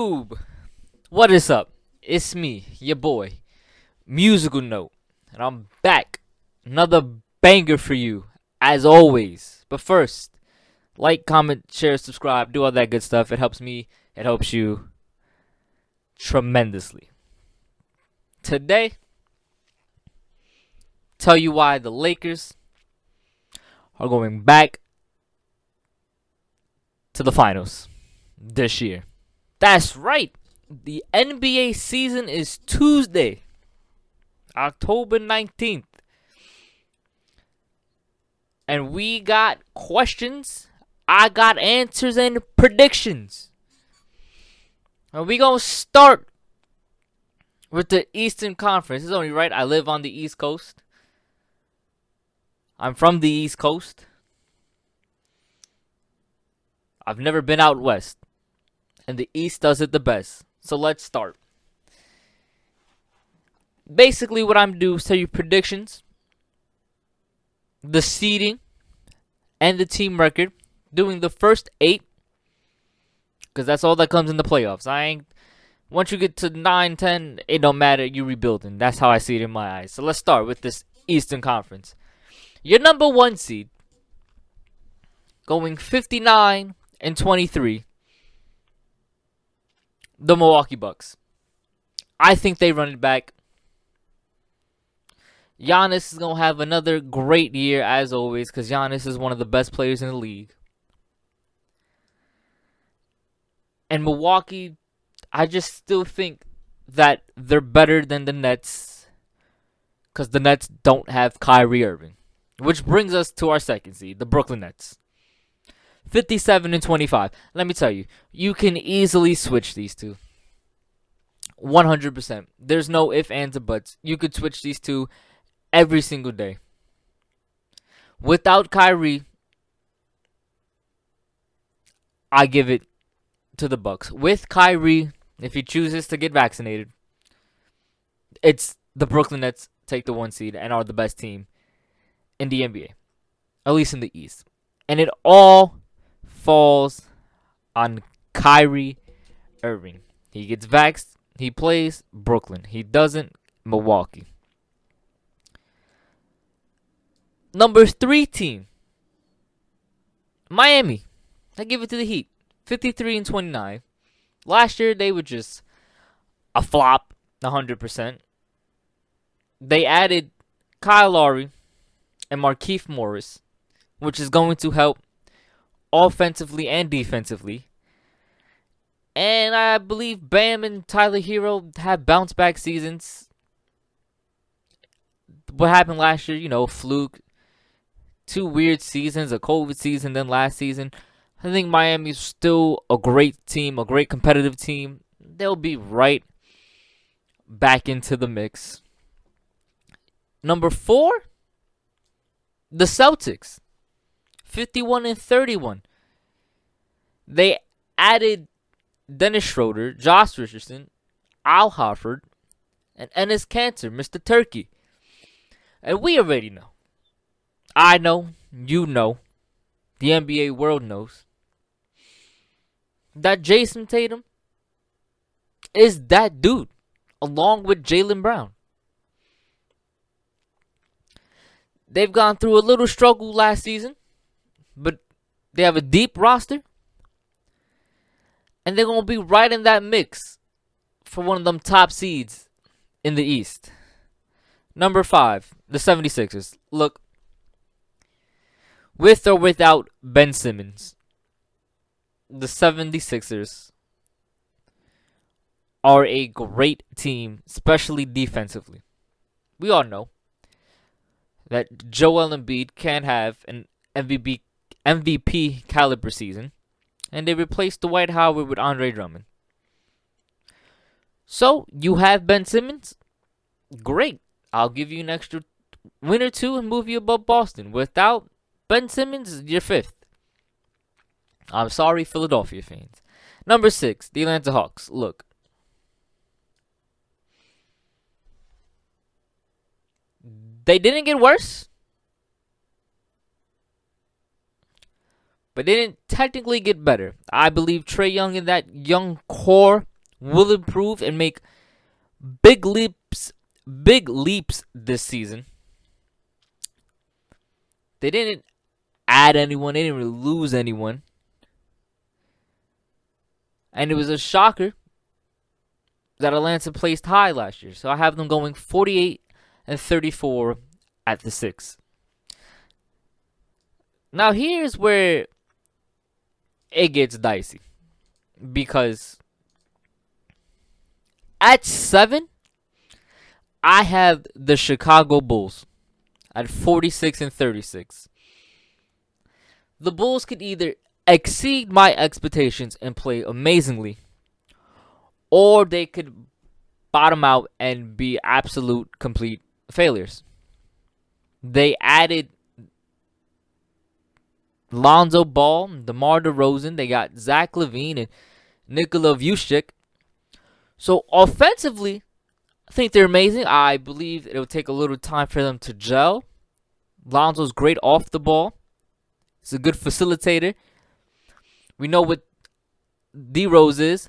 YouTube, what is up? It's me, your boy, Musical Note, and I'm back. Another banger for you, as always. But first, like, comment, share, subscribe, do all that good stuff. It helps me, it helps you tremendously. Today, tell you why the Lakers are going back to the finals this year. That's right. The NBA season is Tuesday, October 19th. And we got questions, I got answers, and predictions. And we gonna start with the Eastern Conference. It's only right, I live on the East Coast. I'm from the East Coast. I've never been out west. And the East does it the best. So let's start. Basically, what I'm doing is tell you predictions, the seeding, and the team record. Doing the first 8, because that's all that comes in the playoffs. Once you get to 9, 10, it don't matter. You rebuilding. That's how I see it in my eyes. So let's start with this Eastern Conference. Your number 1 seed, going 59-23. The Milwaukee Bucks. I think they run it back. Giannis is going to have another great year as always, because Giannis is one of the best players in the league. And Milwaukee, I just still think that they're better than the Nets, because the Nets don't have Kyrie Irving. Which brings us to our second seed, the Brooklyn Nets. 57-25. Let me tell you, you can easily switch these two. 100%. There's no ifs, ands, or buts. You could switch these two every single day. Without Kyrie, I give it to the Bucks. With Kyrie, if he chooses to get vaccinated, it's the Brooklyn Nets take the 1 seed and are the best team in the NBA. At least in the East. And it all falls on Kyrie Irving. He gets vaxxed, he plays, Brooklyn. He doesn't, Milwaukee. Number 3 team, Miami. I give it to the Heat. 53-29. Last year, they were just a flop, 100%. They added Kyle Lowry and Markieff Morris, which is going to help offensively and defensively. And I believe Bam and Tyler Hero have bounce back seasons. What happened last year, fluke. 2 weird seasons, a COVID season, then last season. I think Miami's still a great team, a great competitive team. They'll be right back into the mix. Number 4, the Celtics. 51-31. They added Dennis Schroeder, Josh Richardson, Al Horford, and Enes Kanter, Mr. Turkey. And we already know. I know, you know, the NBA world knows that Jason Tatum is that dude, along with Jaylen Brown. They've gone through a little struggle last season, but they have a deep roster, and they're going to be right in that mix for one of them top seeds in the East. Number 5, the 76ers. Look, with or without Ben Simmons, the 76ers are a great team, especially defensively. We all know that Joel Embiid can have an MVP caliber season, and they replaced Dwight Howard with Andre Drummond. So, you have Ben Simmons? Great. I'll give you an extra win or 2 and move you above Boston. Without Ben Simmons, you're 5th. I'm sorry, Philadelphia fans. Number 6, the Atlanta Hawks. Look, they didn't get worse, but they didn't technically get better. I believe Trae Young and that young core will improve and make big leaps this season. They didn't add anyone. They didn't really lose anyone. And it was a shocker that Atlanta placed high last year. So I have them going 48-34 at the 6. Now here's where it gets dicey. Because at 7, I have the Chicago Bulls at 46-36. The Bulls could either exceed my expectations and play amazingly, or they could bottom out and be absolute complete failures. They added Lonzo Ball, DeMar DeRozan. They got Zach LaVine and Nikola Vucevic. So offensively, I think they're amazing. I believe it'll take a little time for them to gel. Lonzo's great off the ball. He's a good facilitator. We know what D-Rose is.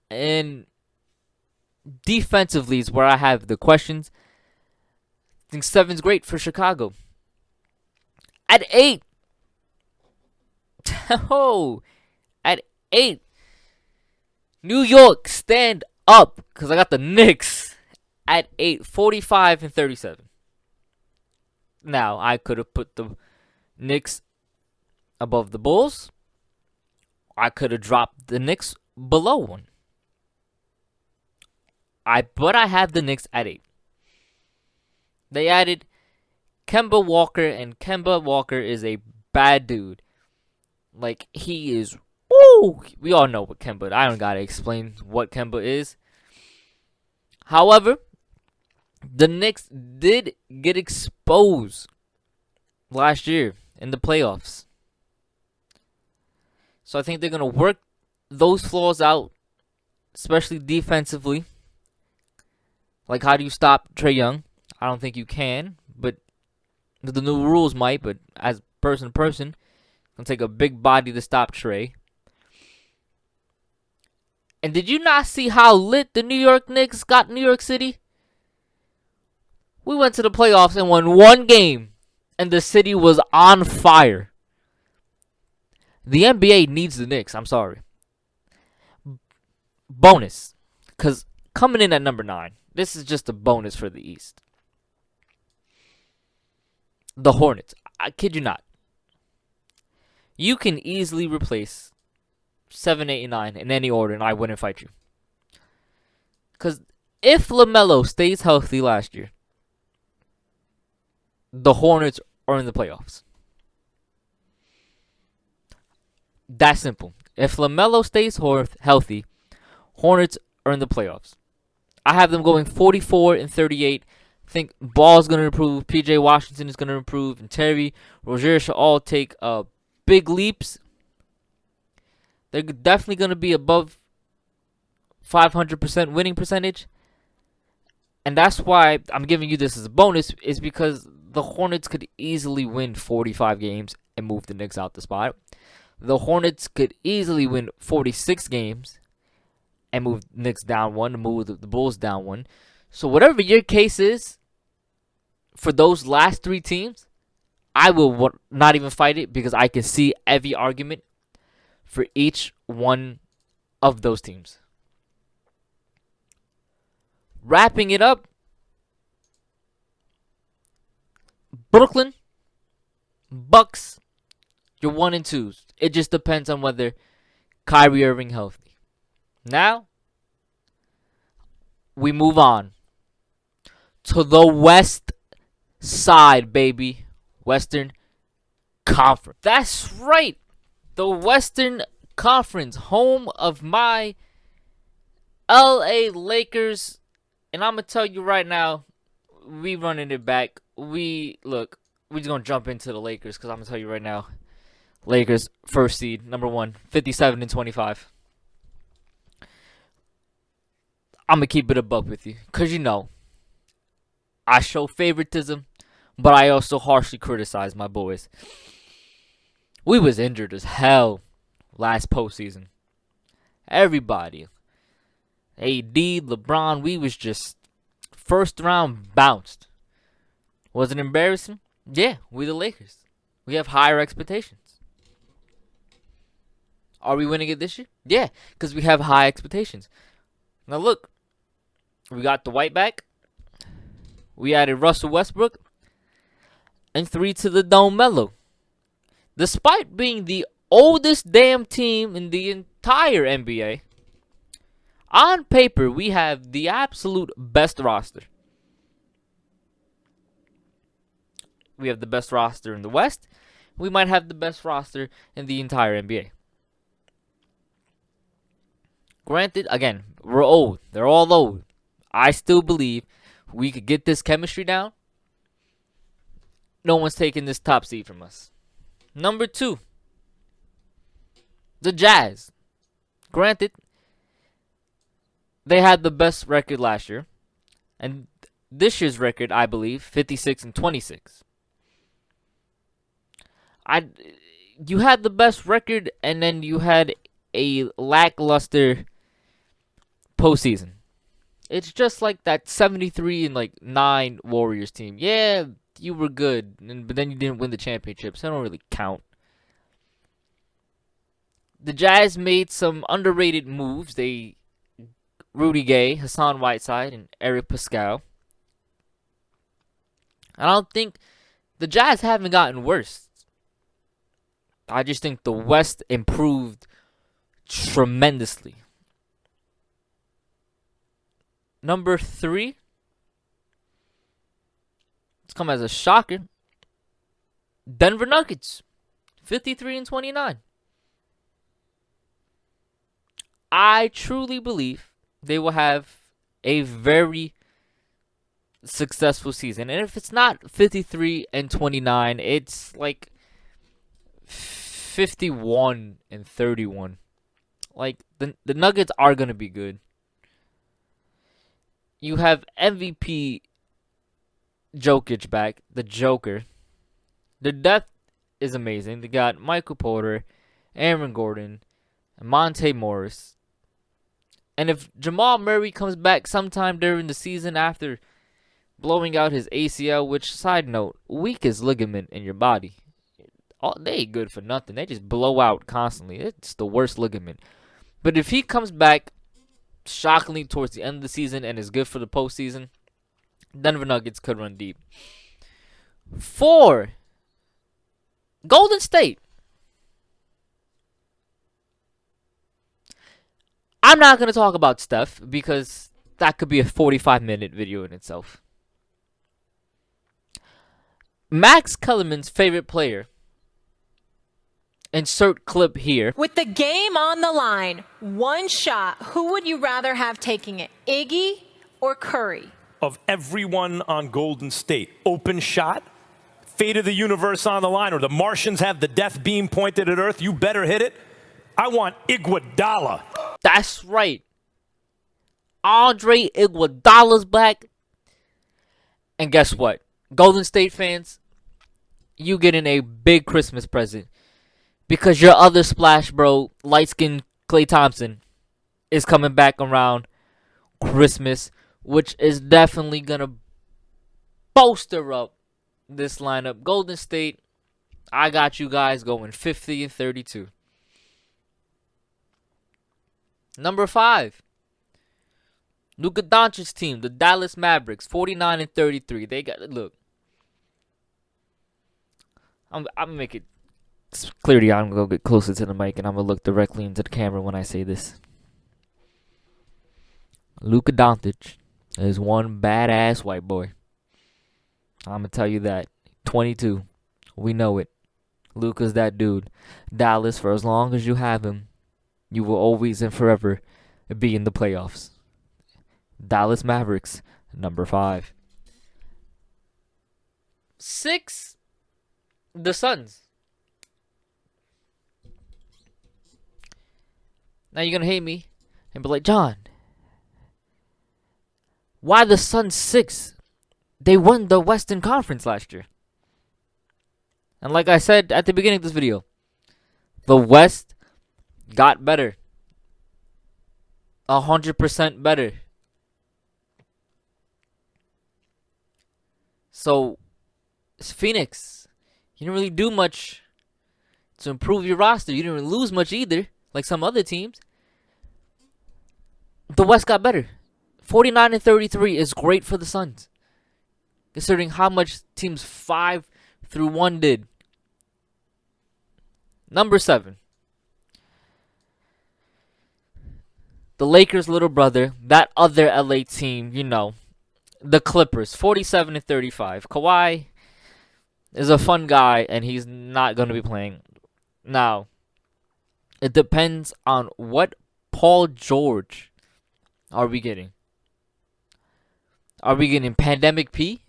And defensively is where I have the questions. I think 7's great for Chicago. At 8. At 8. New York, stand up. Because I got the Knicks at 8. 45-37. Now, I could have put the Knicks above the Bulls. I could have dropped the Knicks below 1. But I have the Knicks at 8. They added Kemba Walker, and Kemba Walker is a bad dude. Like, he is... Woo! We all know what Kemba is. I don't gotta explain what Kemba is. However, the Knicks did get exposed last year in the playoffs. So I think they're going to work those flaws out, especially defensively. Like, how do you stop Trae Young? I don't think you can, but the new rules might. But as person to person, it's going to take a big body to stop Trae. And did you not see how lit the New York Knicks got New York City? We went to the playoffs and won one game, and the city was on fire. The NBA needs the Knicks. I'm sorry. Bonus. Because coming in at number 9, this is just a bonus for the East. The Hornets. I kid you not. You can easily replace 7, 8, and 9 in any order, and I wouldn't fight you. Because if LaMelo stays healthy last year, the Hornets are in the playoffs. That simple. If LaMelo stays healthy, Hornets are in the playoffs. I have them going 44-38. I think Ball's going to improve. PJ Washington is going to improve. And Terry Rozier should all take big leaps. They're definitely going to be above 500% winning percentage. And that's why I'm giving you this as a bonus, is because the Hornets could easily win 45 games and move the Knicks out the spot. The Hornets could easily win 46 games and move the Knicks down 1 and move the Bulls down 1. So whatever your case is for those last 3 teams, I will not even fight it, because I can see every argument for each one of those teams. Wrapping it up, Brooklyn, Bucks, you're 1 and 2s. It just depends on whether Kyrie Irving healthy. Now, we move on to the West side, baby. Western Conference. That's right. The Western Conference, home of my LA Lakers. And I'm going to tell you right now, we running it back. We're just going to jump into the Lakers, because I'm going to tell you right now, Lakers, first seed, number 1, 57-25. I'm going to keep it a buck with you, because I show favoritism, but I also harshly criticize my boys. We was injured as hell last postseason. Everybody. AD, LeBron, we was just first round bounced. Was it embarrassing? Yeah, we the Lakers. We have higher expectations. Are we winning it this year? Yeah, because we have high expectations. Now look, we got the White back. We added Russell Westbrook. And 3 to the Dome Mello. Despite being the oldest damn team in the entire NBA, on paper, we have the absolute best roster. We have the best roster in the West. We might have the best roster in the entire NBA. Granted, again, we're old. They're all old. I still believe we could get this chemistry down. No one's taking this top seed from us. Number 2, the Jazz. Granted, they had the best record last year. And this year's record, I believe, 56-26. You had the best record, and then you had a lackluster postseason. It's just like that 73-9 Warriors team. Yeah, you were good, but then you didn't win the championship, so it don't really count. The Jazz made some underrated moves. Rudy Gay, Hassan Whiteside, and Eric Pascal. I don't think the Jazz haven't gotten worse. I just think the West improved tremendously. Number 3. It's come as a shocker. Denver Nuggets. 53-29. I truly believe they will have a very successful season. And if it's not 53-29, it's like 51-31. Like, the Nuggets are going to be good. You have MVP Jokic back, the Joker. The depth is amazing. They got Michael Porter, Aaron Gordon, and Monte Morris. And if Jamal Murray comes back sometime during the season after blowing out his ACL, which, side note, weakest ligament in your body. They ain't good for nothing. They just blow out constantly. It's the worst ligament. But if he comes back shockingly towards the end of the season and is good for the postseason, Denver Nuggets could run deep. 4, Golden State. I'm not going to talk about Steph because that could be a 45-minute video in itself. Max Kellerman's favorite player. Insert clip here. With the game on the line, one shot, who would you rather have taking it, Iggy or Curry? Of everyone on Golden State, open shot, fate of the universe on the line, or the Martians have the death beam pointed at Earth, you better hit it. I want Iguodala. That's right. Andre Iguodala's back. And guess what? Golden State fans, you getting a big Christmas present. Because your other splash bro, light-skinned Klay Thompson, is coming back around Christmas, which is definitely going to bolster up this lineup. Golden State, I got you guys going 50-32. Number 5, Luka Doncic's team, the Dallas Mavericks, 49-33. They got, look, I'm gonna make it clear to you. I'm gonna go get closer to the mic and I'm gonna look directly into the camera when I say this. Luka Doncic is one badass white boy. I'm gonna tell you that. 22, we know it. Luka's that dude. Dallas, for as long as you have him, you will always and forever be in the playoffs. Dallas Mavericks, number 5. 6, the Suns. Now you're going to hate me and be like, John, why the Suns 6? They won the Western Conference last year. And like I said at the beginning of this video, the West got better. 100% better. So, it's Phoenix, you didn't really do much to improve your roster. You didn't really lose much either, like some other teams. The West got better. 49-33 is great for the Suns, considering how much teams 5 through 1 did. Number 7. The Lakers' little brother, that other LA team, the Clippers, 47-35. Kawhi is a fun guy, and he's not going to be playing. Now, it depends on what Paul George are we getting. Are we getting Pandemic P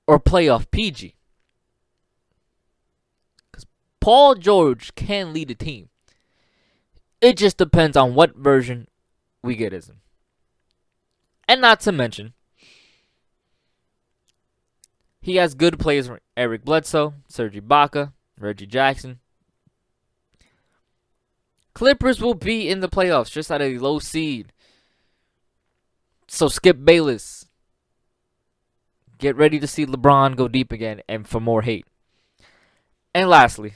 or Playoff PG? Because Paul George can lead a team. It just depends on what version we get as him. And not to mention, he has good players from Eric Bledsoe, Serge Ibaka, Reggie Jackson. Clippers will be in the playoffs just at a low seed. So Skip Bayless. Get ready to see LeBron go deep again and for more hate. And lastly,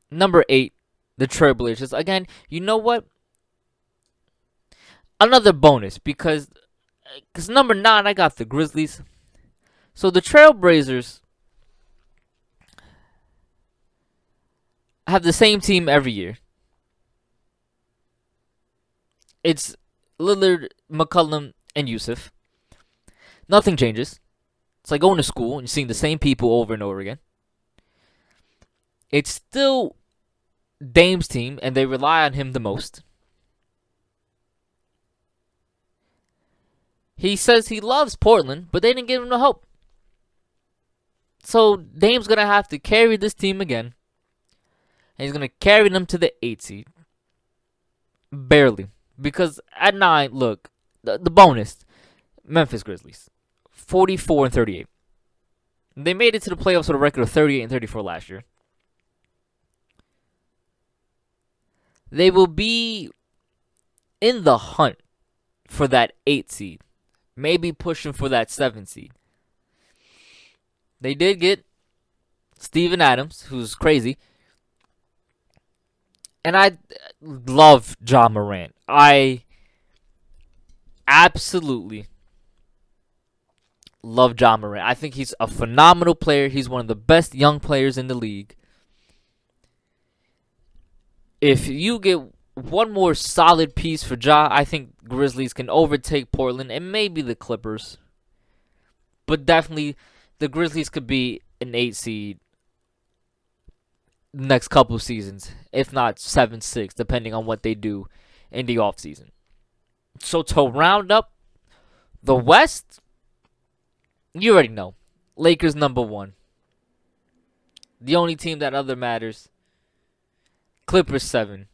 number 8, the Trailblazers. Again, you know what? Another bonus because number 9, I got the Grizzlies. So the Trailblazers have the same team every year. It's Lillard, McCollum, and Yusuf. Nothing changes. It's like going to school and seeing the same people over and over again. It's still Dame's team, and they rely on him the most. He says he loves Portland, but they didn't give him the hope. So Dame's going to have to carry this team again. And he's going to carry them to the 8 seed. Barely. Because at 9, look, the bonus, Memphis Grizzlies, 44-38. They made it to the playoffs with a record of 38-34 last year. They will be in the hunt for that 8 seed. Maybe pushing for that 7 seed. They did get Steven Adams, who's crazy. And I love Ja Morant. I absolutely love Ja Morant. I think he's a phenomenal player. He's one of the best young players in the league. If you get one more solid piece for Ja, I think Grizzlies can overtake Portland and maybe the Clippers. But definitely the Grizzlies could be an 8 seed next couple of seasons, if not 7-6, depending on what they do in the offseason. So to round up the West, you already know. Lakers number 1. The only team that other matters. Clippers 7.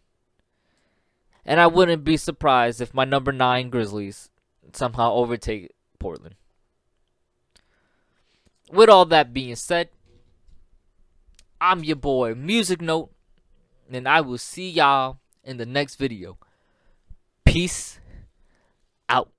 And I wouldn't be surprised if my number 9 Grizzlies somehow overtake Portland. With all that being said, I'm your boy, Music Note, and I will see y'all in the next video. Peace out.